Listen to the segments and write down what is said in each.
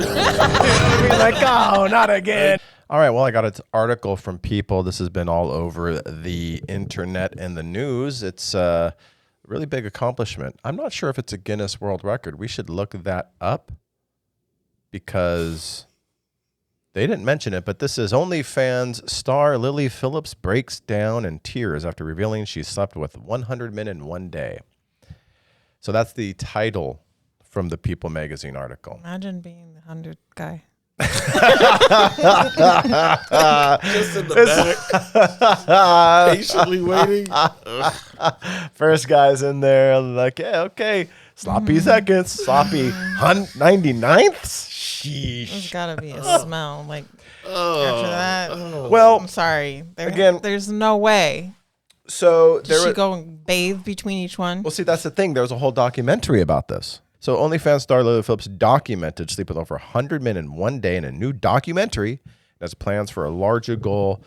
Be like, oh, not again. All right, well, I got an article from People. This has been all over the internet and the news. It's a really big accomplishment. I'm not sure if it's a Guinness World Record. We should look that up because they didn't mention it, but this is OnlyFans star Lily Phillips breaks down in tears after revealing she slept with 100 men in one day. So that's the title from the People magazine article. Imagine being the 100th guy. Just in the back, patiently waiting. First guy's in there, like, yeah, okay, sloppy seconds, sloppy 99ths. Sheesh. There's got to be a smell. Like, after that, Well, I'm sorry. again, there's no way. So Did she go and bathe between each one? Well, see, that's the thing. There was a whole documentary about this. So OnlyFans star Lily Phillips documented sleeping with over 100 men in one day in a new documentary. It has plans for a larger goal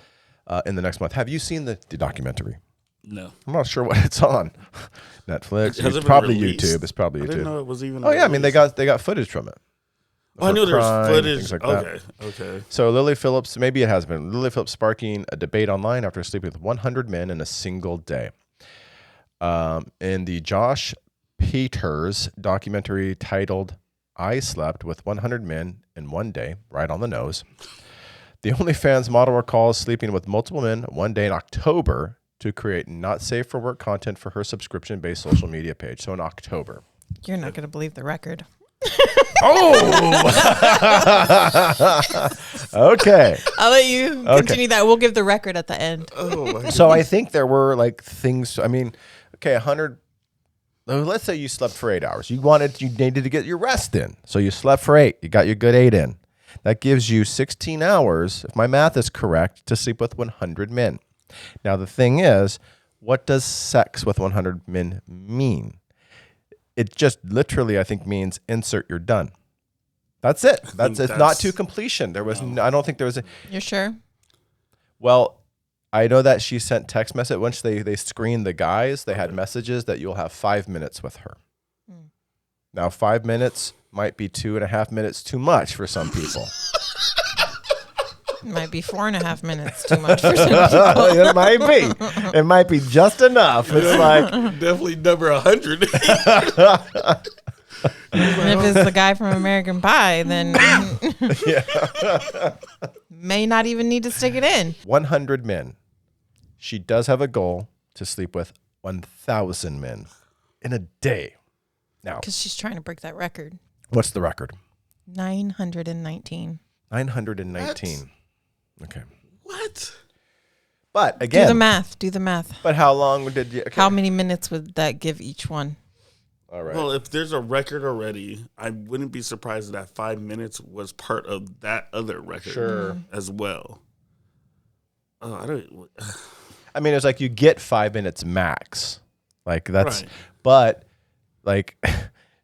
in the next month. Have you seen the documentary? No. I'm not sure what it's on. Netflix. It's probably YouTube. It's probably YouTube. I didn't know it was even. Oh, yeah. I mean, they got footage from it. Oh, I knew there was footage. Things like okay. that. Okay. So Lily Phillips, maybe it has been. Lily Phillips sparking a debate online after sleeping with 100 men in a single day. In the Josh Peters documentary titled I Slept with 100 Men in One Day, right on the nose, the OnlyFans model recalls sleeping with multiple men one day in October to create not safe for work content for her subscription-based social media page. So in October. You're not going to believe the record. Okay. I'll let you continue that. We'll give the record at the end. So I think there were like things, I mean, okay, 100, let's say you slept for 8 hours. You needed to get your rest in. So you slept for 8. You got your good 8 in. That gives you 16 hours, if my math is correct, to sleep with 100 men. Now, the thing is, what does sex with 100 men mean? It just literally, I think, means insert you're done. That's it. It's not to completion. There was, I don't think there was a. You're sure? Well, I know that she sent text message. Once they screened the guys, they had messages that you'll have 5 minutes with her. Now, 5 minutes might be 2.5 minutes too much for some people. It might be 4.5 minutes too much for some people. It might be. It might be just enough. It's like definitely number 100. And if it's the guy from American Pie, then may not even need to stick it in. 100 men. She does have a goal to sleep with 1,000 men in a day. Now, because she's trying to break that record. What's the record? 919. 919. What? Okay. What? But again, do the math. But how long did you? Okay. How many minutes would that give each one? All right. Well, if there's a record already, I wouldn't be surprised that 5 minutes was part of that other record as well. I mean, it's like you get 5 minutes max. Like that's, right. But like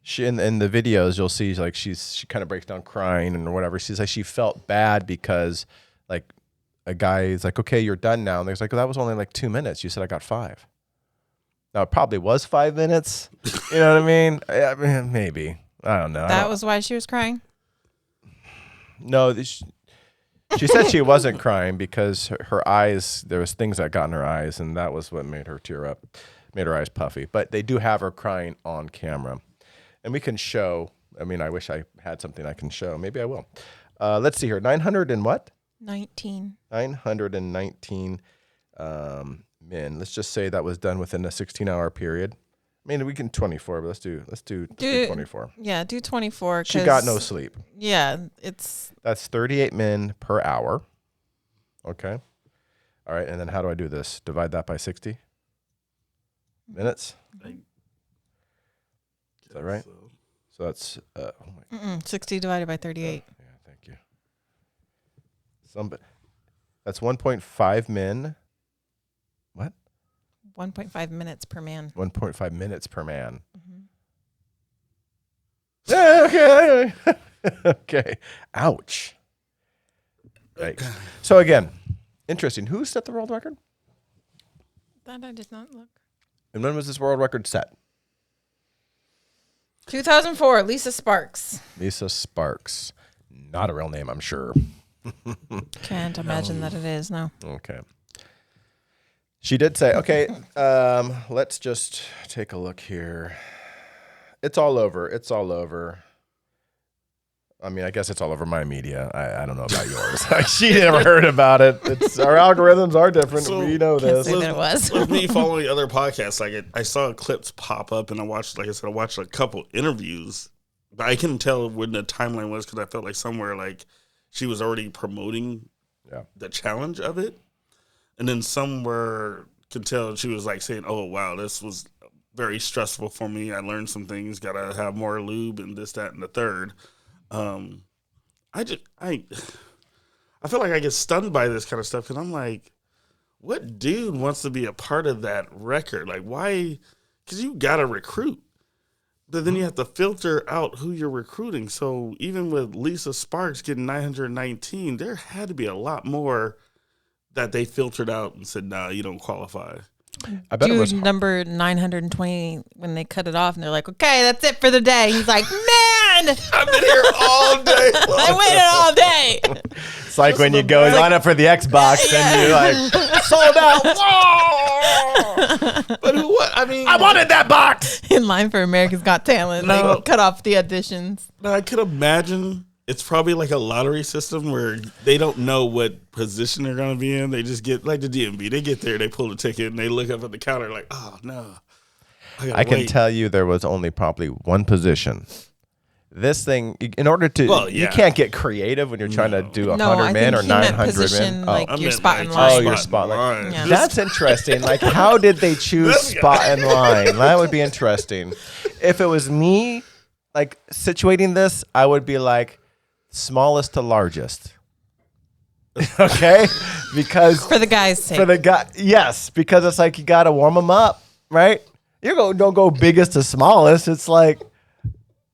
she in the videos, you'll see like she kind of breaks down crying and whatever. She's like she felt bad because like a guy is like, okay, you're done now. And there's like, well, that was only like 2 minutes. You said I got 5. Now it probably was 5 minutes. You know what I mean? I mean, maybe. I don't know. That was why she was crying? No, she said she wasn't crying because her eyes, there was things that got in her eyes, and that was what made her tear up, made her eyes puffy. But they do have her crying on camera. And we can show, I mean, I wish I had something I can show. Maybe I will. Let's see here. 900 and what? 19. 919 men. Let's just say that was done within a 16-hour period. I mean, we can 24, but let's do 24. Yeah, do 24. She got no sleep. Yeah, that's 38 men per hour. Okay. All right, and then how do I do this? Divide that by 60 minutes. Is that right? So that's 60 divided by 38. Yeah, thank you. That's 1.5 men. What? 1.5 minutes per man. 1.5 minutes per man. Mm-hmm. Yeah, okay. Okay. Ouch. Right. So again, interesting. Who set the world record? That I did not look. And when was this world record set? 2004, Lisa Sparks. Lisa Sparks. Not a real name, I'm sure. Can't imagine that it is, no. Okay. She did say, okay, let's just take a look here. It's all over. It's all over. I mean, I guess it's all over my media. I don't know about yours. She never heard about it. Our algorithms are different. So, we know Can't this. say that it was. With me following other podcasts, like I saw clips pop up, and I watched a couple interviews, but I couldn't tell when the timeline was because I felt like somewhere like she was already promoting the challenge of it, and then somewhere could tell she was like saying, "Oh wow, this was very stressful for me. I learned some things. Got to have more lube and this, that, and the third." I feel like I get stunned by this kind of stuff because I'm like, what dude wants to be a part of that record? Like, why? Because you got to recruit. But then you have to filter out who you're recruiting. So even with Lisa Sparks getting 919, there had to be a lot more that they filtered out and said, nah, you don't qualify. I bet it was number 920 when they cut it off and they're like, okay, that's it for the day. He's like, man, I've been here all day. I waited all day. It's like when you go line up for the Xbox and you're like, sold out. Whoa! But what? I mean, I wanted that box. In line for America's Got Talent. No. They cut off the auditions. I could imagine it's probably like a lottery system where they don't know what position they're going to be in. They just get like the DMV. They get there, they pull the ticket, and they look up at the counter like, oh, no. I can tell you there was only probably one position. This thing, in order to, you can't get creative when you're trying to do 100 men or 900 men. Like I your meant spot in like line. Oh, your spotlight. Yeah. That's interesting. Like, how did they choose spot in line? That would be interesting. If it was me, like, situating this, I would be like, smallest to largest. Okay? Because For the guy's sake. for the guy, yes, because it's like you got to warm them up, right? Don't go biggest to smallest. It's like,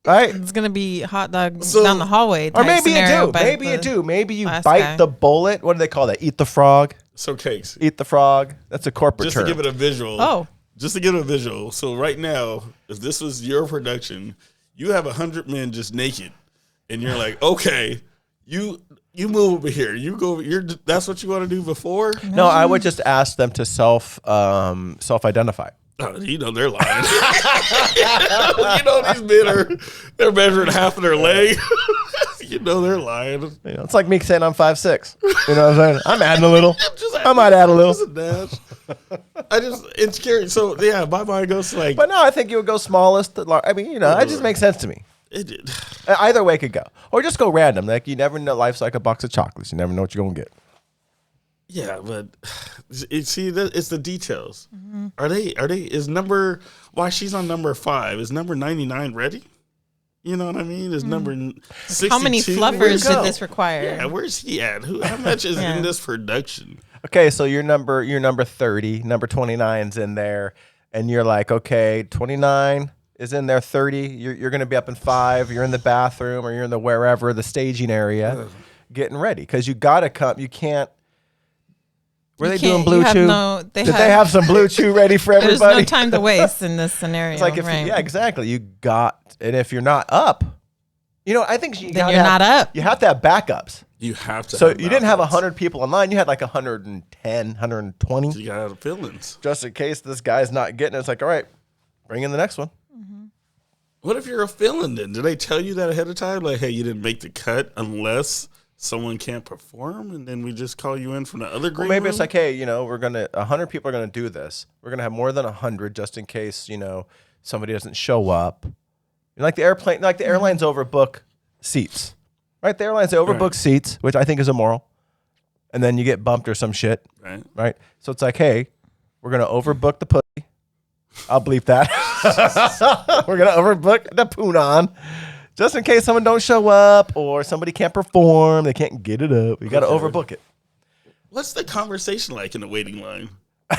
right? It's going to be hot dogs So- down the hallway. Or type maybe you scenario do. by Maybe the you do. Maybe you last bite guy. the bullet. What do they call that? Eat the frog. So, Cakes, Eat the frog. That's a corporate just term. to give it a visual. Oh. Just to give it a visual. So, right now, if this was your production, you have 100 men just naked, and you're like, okay, you move over here. You go. That's what you want to do before. No, I would just ask them to self-identify. Oh, you know they're lying. You know these men they're measuring half of their leg. You know they're lying. You know, it's like me saying I'm 5'6". You know what I'm saying? I'm adding a little. I might add a little. Just a dash. It's scary. So yeah, my mind goes to like. But no, I think you would go smallest to large. I mean, you know, it just makes sense to me. It did. Either way could go. Or just go random. Like, you never know. Life's like a box of chocolates. You never know what you're going to get. Yeah, but it's the details. Are they? Why she's on number 5? Is number 99 ready? You know what I mean? Is number 62? How many fluffers did this require? Yeah, where's he at? How much is in this production? Okay, so you're number 30, number 29's in there, and you're like, okay, 29 is in there, 30. You're going to be up in 5. You're in the bathroom or you're in the wherever, the staging area, getting ready. Because you got to come. You can't. Were they doing Blue Chew? Did they have some Blue Chew ready for everybody? There's no time to waste in this scenario. It's like yeah, exactly. You got, and if you're not up, you know, I think you're not up. You have to have backups. You have to. So you didn't have 100 people online. You had like 110, 120. You got the feelings. Just in case this guy's not getting it. It's like, all right, bring in the next one. What if you're a fill-in then? Did they tell you that ahead of time? Like, hey, you didn't make the cut unless someone can't perform, and then we just call you in from the other green Maybe room? it's like, hey, you know, 100 people are going to do this. We're going to have more than 100 just in case, you know, somebody doesn't show up. And like the airlines overbook seats, right? The airlines overbook seats, which I think is immoral. And then you get bumped or some shit, right? So it's like, hey, we're going to overbook the pussy. I'll bleep that. We're going to overbook the poonon. Just in case someone don't show up or somebody can't perform, they can't get it up. You got to overbook it. What's the conversation like in the waiting line? You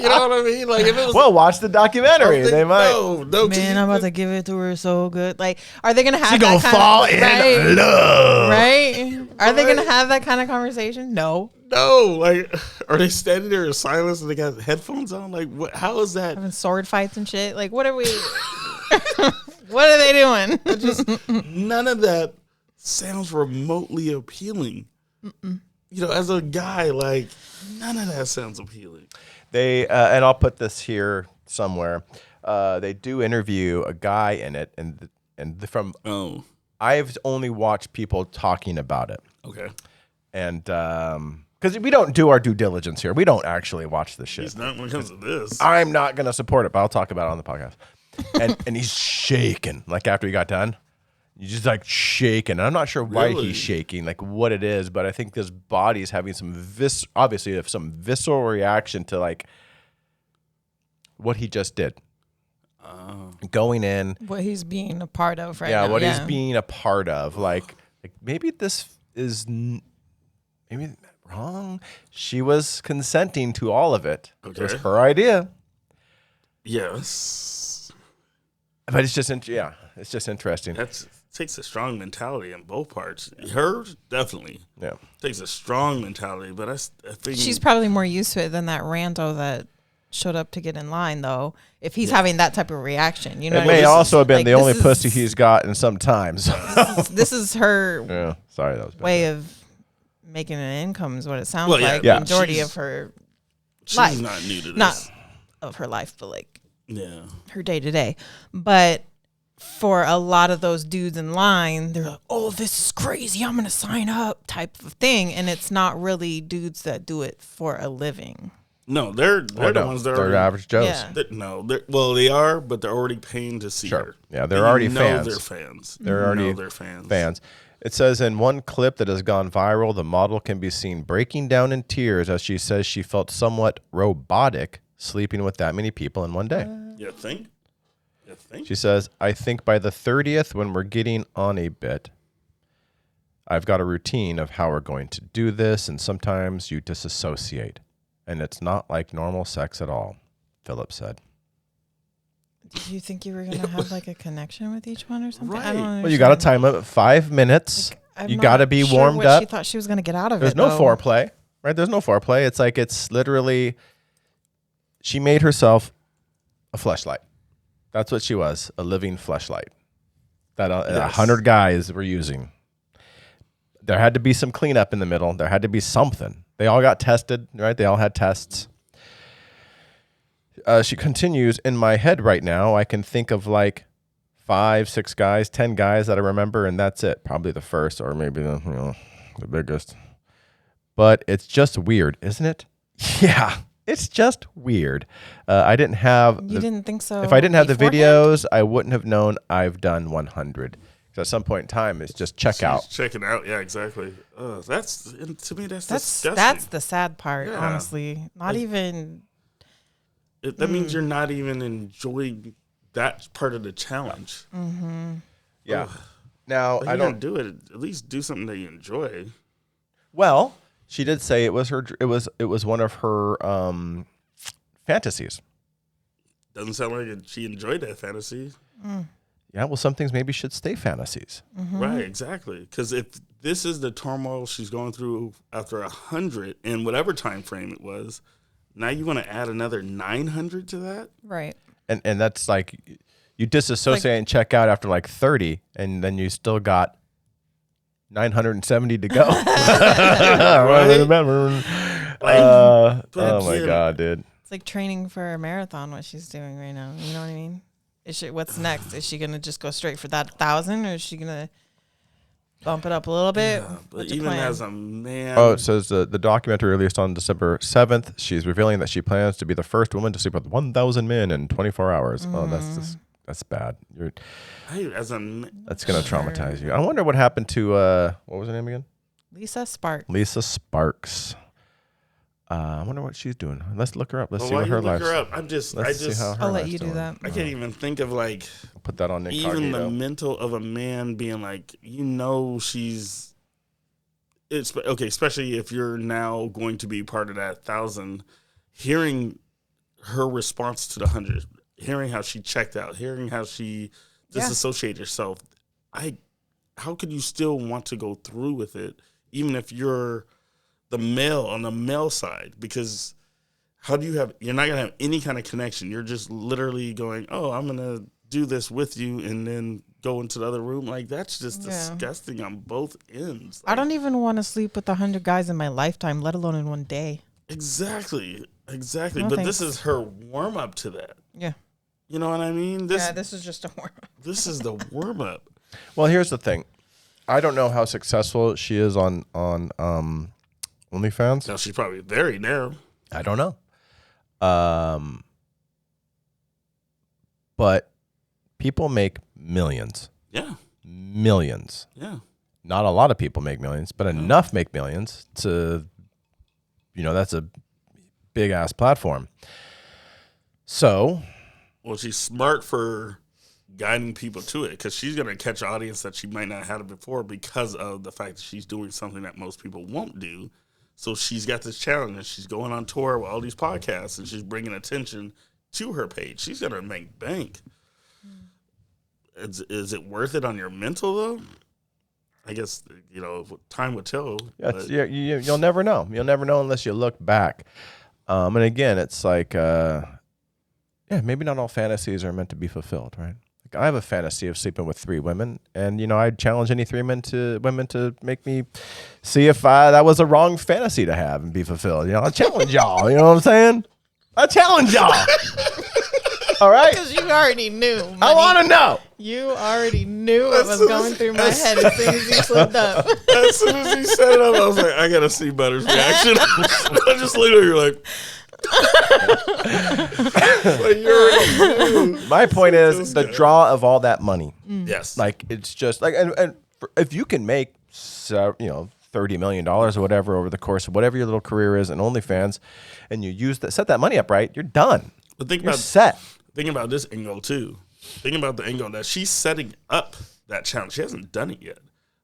know what I mean? Like, if it was, well, watch the documentary. They might. No, Man, I'm about to give it to her so good. Like, are they gonna have She that gonna fall in love, right? Are they gonna have that kind of conversation? No. Like, are they standing there in silence and they got headphones on? Like, what? How is that? Having sword fights and shit. Like, what are we? What are they doing? None of that sounds remotely appealing. You know, as a guy, like, none of that sounds appealing. They and I'll put this here somewhere. They do interview a guy in it, and I've only watched people talking about it. Okay. And because we don't do our due diligence here, we don't actually watch this shit. He's not when it comes to this. I'm not gonna support it, but I'll talk about it on the podcast. And he's shaking like after he got done. He's just like shaking. I'm not sure why he's shaking, like what it is, but I think his body's having some visceral reaction to like what he just did. Going in. What he's being a part of right now. Yeah, what he's being a part of. Like maybe this is maybe wrong. She was consenting to all of it. Okay. It was her idea. Yes. But it's just it's just interesting. Takes a strong mentality in both parts. Her, definitely. Yeah. Takes a strong mentality, but I think she's probably more used to it than that rando that showed up to get in line, though. If he's having that type of reaction, you know. It may also have been the only pussy he's gotten sometimes. This is her sorry, that was bad. way of making an income is what it sounds like. Yeah. Majority of her life. She's not new to this. Not of her life, but like her day to day. But for a lot of those dudes in line, they're like, oh, this is crazy, I'm going to sign up type of thing. And it's not really dudes that do it for a living. No, they're the ones that are average Joes. Yeah. They are, but they're already paying to see her. Yeah, they're already fans. They're fans. They're already fans. It says in one clip that has gone viral, the model can be seen breaking down in tears as she says she felt somewhat robotic sleeping with that many people in one day. You think? She says, I think by the 30th, when we're getting on a bit, I've got a routine of how we're going to do this, and sometimes you disassociate, and it's not like normal sex at all, Phillips said. Did you think you were going to have like a connection with each one or something? Right. I don't understand. Well, you got to time it at 5 minutes. Like, you got to be warmed what up. She thought she was going to get out of There's it. There's no foreplay, right? There's no foreplay. It's like it's literally, she made herself a fleshlight. That's what she was, a living fleshlight that 100 guys were using. There had to be some cleanup in the middle. There had to be something. They all got tested, right? They all had tests. She continues, in my head right now, I can think of like 5, 6 guys, 10 guys that I remember, and that's it. Probably the first or maybe the biggest. But it's just weird, isn't it? Yeah. It's just weird. I didn't have... You didn't think so? If I didn't have the videos, I wouldn't have known I've done 100. Because at some point in time, it's just check out. Checking out, yeah, exactly. To me, that's disgusting. That's the sad part, honestly. Not even... That means you're not even enjoying that part of the challenge. Mm-hmm. Yeah. Ugh. Now, I don't... do it. At least do something that you enjoy. Well... She did say it was one of her fantasies. Doesn't sound like she enjoyed that fantasy. Yeah, well, some things maybe should stay fantasies. Mm-hmm. Right, exactly. Because if this is the turmoil she's going through after 100 in whatever time frame it was, now you want to add another 900 to that? Right. And that's like you disassociate and check out after like 30, and then you still got 970 to go. Right? Oh my God, dude. It's like training for a marathon, what she's doing right now. You know what I mean? What's next? Is she going to just go straight for that 1,000, or is she going to bump it up a little bit? Yeah, but even as a man... Oh, it says the documentary released on December 7th. She's revealing that she plans to be the first woman to sleep with 1,000 men in 24 hours. Oh, that's bad. That's going to traumatize you. I wonder what happened to, what was her name again? Lisa Sparks. Lisa Sparks. I wonder what she's doing. Let's look her up. Let's see what her life is. I'll let you do that. I can't even think of like... I'll put that on Nick even Cognito. the mental of a man being like, she's... It's okay, especially if you're now going to be part of that 1,000. Hearing her response to the 100, hearing how she checked out, hearing how she disassociated herself, how could you still want to go through with it, even if you're the male on the male side? Because you're not gonna have any kind of connection. You're just literally going, oh, I'm gonna do this with you, and then go into the other room. Like, that's just disgusting on both ends. Like, I don't even want to sleep with 100 guys in my lifetime, let alone in one day. Exactly. No, but thanks. this is her warm up to that. Yeah. You know what I mean? This is just a warm up. This is the warm up. Well, here's the thing. I don't know how successful she is on OnlyFans. Now, she's probably very now. I don't know. But people make millions. Yeah. Millions. Yeah. Not a lot of people make millions, but enough make millions to, that's a big ass platform. So, well, she's smart for guiding people to it because she's going to catch an audience that she might not have had before because of the fact that she's doing something that most people won't do. So she's got this challenge and she's going on tour with all these podcasts and she's bringing attention to her page. She's going to make bank. Is it worth it on your mental, though? I guess, time will tell. You'll never know. You'll never know unless you look back. And again, it's like, maybe not all fantasies are meant to be fulfilled, right? Like, I have a fantasy of sleeping with 3 women, and, I'd challenge any 3 women to make me see if that was a wrong fantasy to have and be fulfilled. I'll challenge y'all. You know what I'm saying? I challenge y'all. All right? Because you already knew. Money. I want to know. You already knew what was going through my head as soon as you slipped up. As soon as he said it up, I was like, I got to see Butter's reaction. I just literally, you're like, my point is the draw of all that money. Yes. Like, it's just like, and if you can make, $30 million or whatever over the course of whatever your little career is in OnlyFans, and you set that money up right, you're done. But think you're set. Think about this angle too. Think about the angle that she's setting up that challenge. She hasn't done it yet,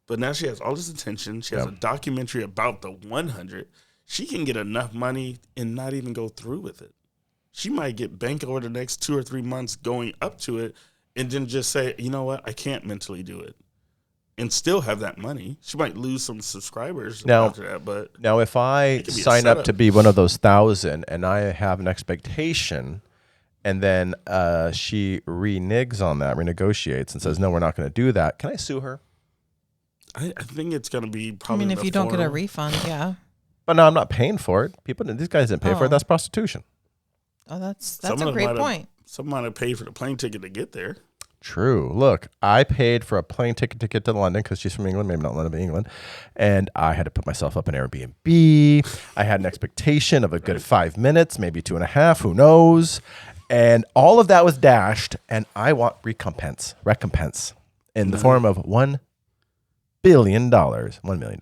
but now she has all this attention. She has a documentary about the 100. She can get enough money and not even go through with it. She might get bank over the next 2 or 3 months going up to it, and then just say, you know what, I can't mentally do it, and still have that money. She might lose some subscribers after that, but now if I sign up to be one of those 1,000 and I have an expectation, and then she reneges on that, renegotiates, and says, no, we're not going to do that, can I sue her? I think it's going to be probably. if you don't get a refund, yeah. But no, I'm not paying for it. These guys didn't pay for it. That's prostitution. Oh, that's a great point. Someone might have paid for the plane ticket to get there. True. Look, I paid for a plane ticket to get to London because she's from England, maybe not London, but England. And I had to put myself up in Airbnb. I had an expectation of a good 5 minutes, maybe 2.5, who knows? And all of that was dashed, and I want recompense in the form of $1 billion. $1 million.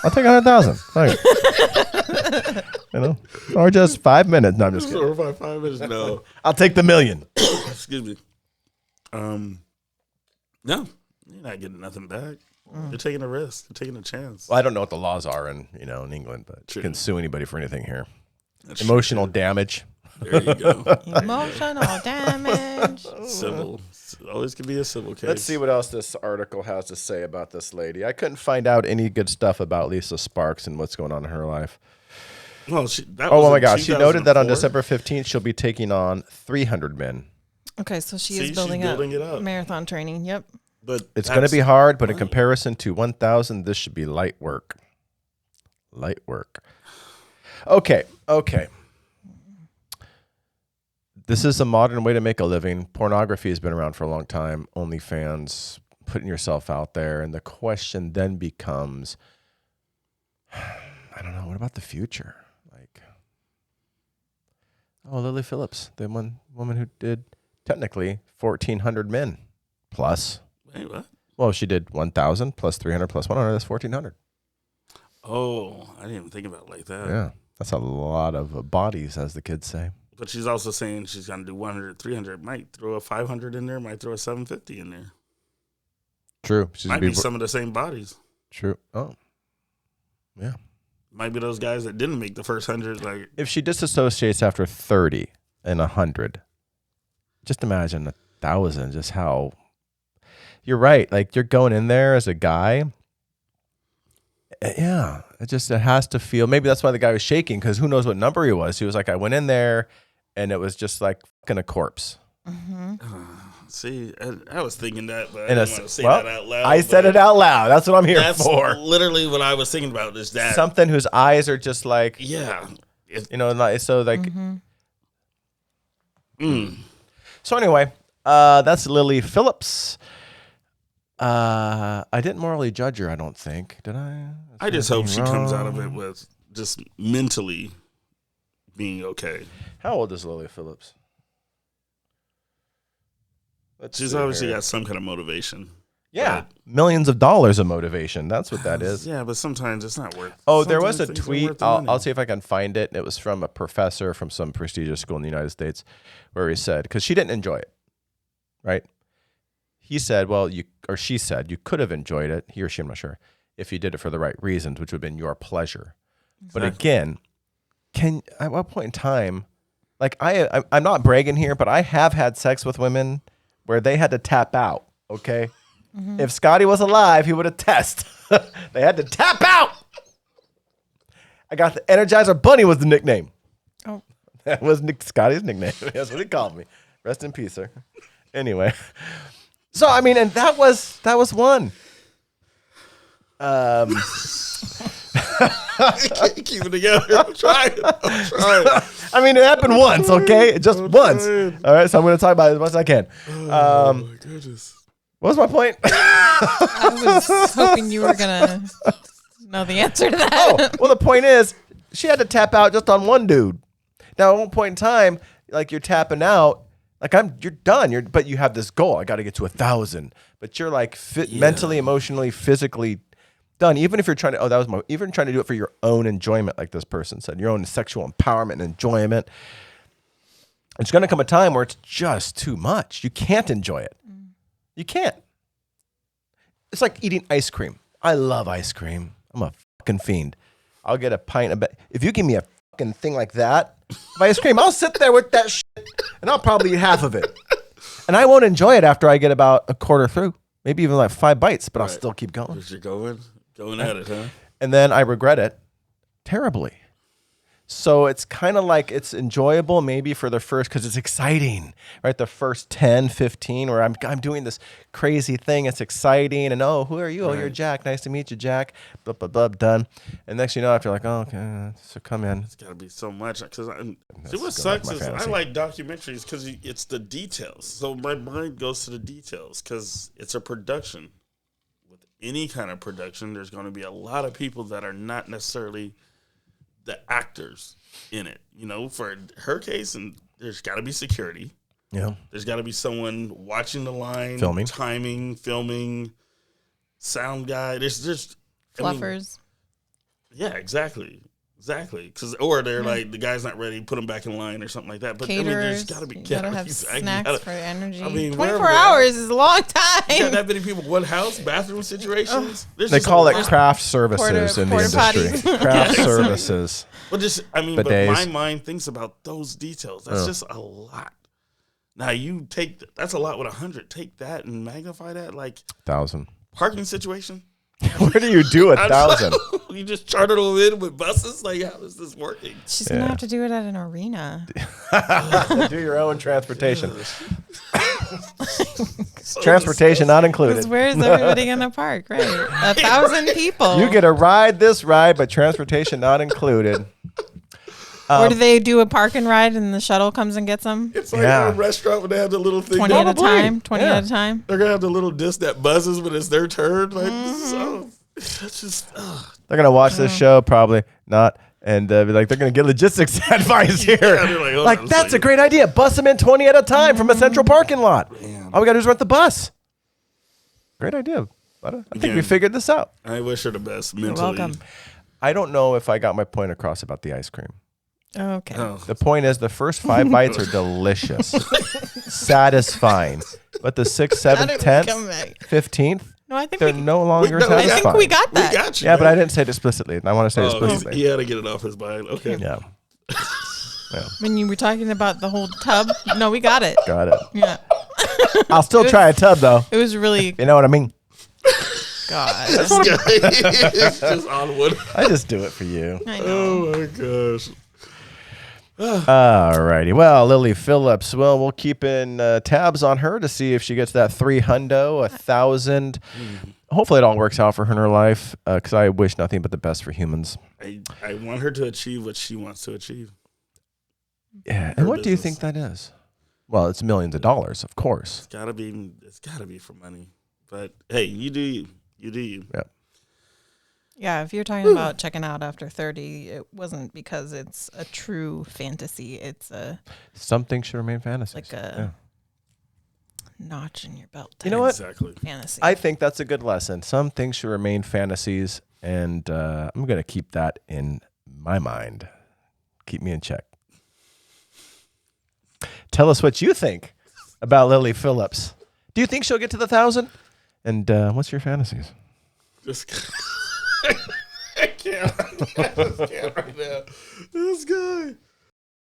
I'll take 100,000. Or just 5 minutes. No, I'm just kidding. Or 5 minutes. No, I'll take the $1 million. Excuse me. No, you're not getting nothing back. You're taking a risk. You're taking a chance. Well, I don't know what the laws are in England, but True. you can sue anybody for anything here. That's Emotional damage. There you go. Emotional damage. Civil. Always can be a civil case. Let's see what else this article has to say about this lady. I couldn't find out any good stuff about Lisa Sparks and what's going on in her life. Well, oh my gosh. She noted that on December 15th, she'll be taking on 300 men. Okay, so she is building it up. Marathon training. Yep. But it's going to be hard, but in comparison to 1,000, this should be light work. Light work. Okay. This is a modern way to make a living. Pornography has been around for a long time. OnlyFans, putting yourself out there. And the question then becomes, I don't know, what about the future? Lily Phillips, the one woman who did technically 1,400 men plus. Wait, what? Well, she did 1,000 plus 300 plus 100. That's 1,400. Oh, I didn't even think about it like that. Yeah, that's a lot of bodies, as the kids say. But she's also saying she's going to do 100, 300. Might throw a 500 in there. Might throw a 750 in there. True. Might be some of the same bodies. True. Oh, yeah. Might be those guys that didn't make the first 100. Like, if she disassociates after 30 and 100, just imagine 1,000. Just how you're right. Like, you're going in there as a guy. Yeah, it has to feel. Maybe that's why the guy was shaking, because who knows what number he was. He was like, I went in there, and it was just like fucking a corpse. Mm-hmm. See, I was thinking that, but I And didn't want to say that out loud. I said it out loud. That's what I'm here for. That's literally what I was thinking about. Is that something whose eyes are just like, yeah, so like. So anyway, that's Lily Phillips. I didn't morally judge her. I don't think. Did I? I just hope she comes out of it with just mentally being okay. How old is Lily Phillips? She's obviously got some kind of motivation. Yeah, millions of dollars of motivation. That's what that is. Yeah, but sometimes it's not worth. Oh, there was a tweet. I'll see if I can find it. It was from a professor from some prestigious school in the United States, where he said, because she didn't enjoy it, right? He said, she said, you could have enjoyed it, he or she, I'm not sure, if you did it for the right reasons, which would have been your pleasure. Exactly. But again, at what point in time, like I'm not bragging here, but I have had sex with women where they had to tap out, okay? Mm-hmm. If Scotty was alive, he would attest. They had to tap out. I got the Energizer Bunny was the nickname. Oh. That was Scotty's nickname. That's what he called me. Rest in peace, sir. Anyway. So, I mean, and that was one. Keep it together. I'm trying. I mean, it happened once, okay? Just once. All right, so I'm going to talk about it as much as I can. Oh, my goodness. What was my point? I was hoping you were going to know the answer to that. Oh, well, the point is, she had to tap out just on one dude. Now, at one point in time, like, you're tapping out, like, you're done. But you have this goal. I got to get to 1,000. But you're like mentally, emotionally, physically done. Even if you're trying to, even trying to do it for your own enjoyment, like this person said, your own sexual empowerment and enjoyment. It's going to come a time where it's just too much. You can't enjoy it. You can't. It's like eating ice cream. I love ice cream. I'm a fucking fiend. I'll get a pint of if you give me a fucking thing like that of ice cream, I'll sit there with that shit and I'll probably eat half of it. And I won't enjoy it after I get about a quarter through. Maybe even like 5 bites, but I'll still keep going. You're going at it, huh? And then I regret it terribly. So it's kind of like it's enjoyable maybe for the first, because it's exciting, right? The first 10, 15, where I'm doing this crazy thing. It's exciting. And, who are you? Right. Oh, you're Jack. Nice to meet you, Jack. Blah, blah, blah, done. And next you know, after like, okay, so come in. It's got to be so much. Because what sucks is I like documentaries because it's the details. So my mind goes to the details because it's a production. With any kind of production, there's going to be a lot of people that are not necessarily the actors in it, for her case, and there's got to be security. Yeah. There's got to be someone watching the line, filming, timing, filming, sound guy. There's just fluffers. Yeah, exactly. Or they're like, the guy's not ready, put him back in line or something like that. But caterers, there's got to be gotta have snacks for energy. 24 hours is a long time. You got that many people, one house, bathroom situations. They call it craft services in the industry. Craft services. But my mind thinks about those details. That's just a lot. Now you that's a lot with 100. Take that and magnify that 1,000. Parking situation. Where do you do 1,000? You just charter them in with buses? Like, how is this working? She's going to have to do it at an arena. Do your own transportation. Transportation not included. Where is everybody going to park? Right. 1,000 people. You get a ride this ride, but transportation not included. Or do they do a park and ride and the shuttle comes and gets them? It's like a restaurant when they have the little thing. 20 at a time. 20 at a time. They're going to have the little disc that buzzes when it's their turn. Like, it's just... They're going to watch this show, probably not. And be like, they're going to get logistics advice here. Yeah, that's a great idea. Bus them in 20 at a time from a central parking lot. Man. All we got to do is rent the bus. Great idea. I think we figured this out. I wish her the best mentally. You're welcome. I don't know if I got my point across about the ice cream. Okay. The point is the first 5 bites are delicious, satisfying. But the 6th, 7th, 10th, 15th, no, I think they're no longer satisfying. I think we got that. We got you, yeah, man. But I didn't say it explicitly. I want to say it explicitly. He had to get it off his mind. Okay. Yeah. When you were talking about the whole tub, no, we got it. Got it. Yeah. I'll still try a tub, though. It was really... You know what I mean? God. It's just on wood. I just do it for you. I know. Oh, my gosh. All righty. Well, Lily Phillips. Well, we'll keep in tabs on her to see if she gets that 300, 1,000. Hopefully, it all works out for her in her life. Because I wish nothing but the best for humans. I want her to achieve what she wants to achieve. Yeah. And what do you think that is? Well, it's millions of dollars, of course. It's gotta be for money. But hey, you do you. You do you. Yeah. Yeah, if you're talking about checking out after 30, it wasn't because it's a true fantasy. It's Something should remain fantasies. like a notch in your belt. You know what? Exactly. Fantasy. I think that's a good lesson. Some things should remain fantasies, and I'm going to keep that in my mind. Keep me in check. Tell us what you think about Lily Phillips. Do you think she'll get to the 1,000? And what's your fantasies? This guy. I can't right now. This guy.